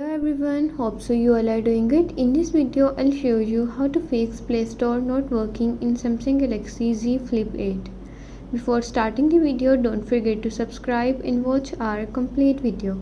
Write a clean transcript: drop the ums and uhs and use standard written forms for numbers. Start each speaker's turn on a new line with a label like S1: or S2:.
S1: Hello everyone, hope so you all are doing good. In this video, I'll show you how to fix Play Store not working in Samsung Galaxy Z Flip 8. Before starting the video, don't forget to subscribe and watch our complete video.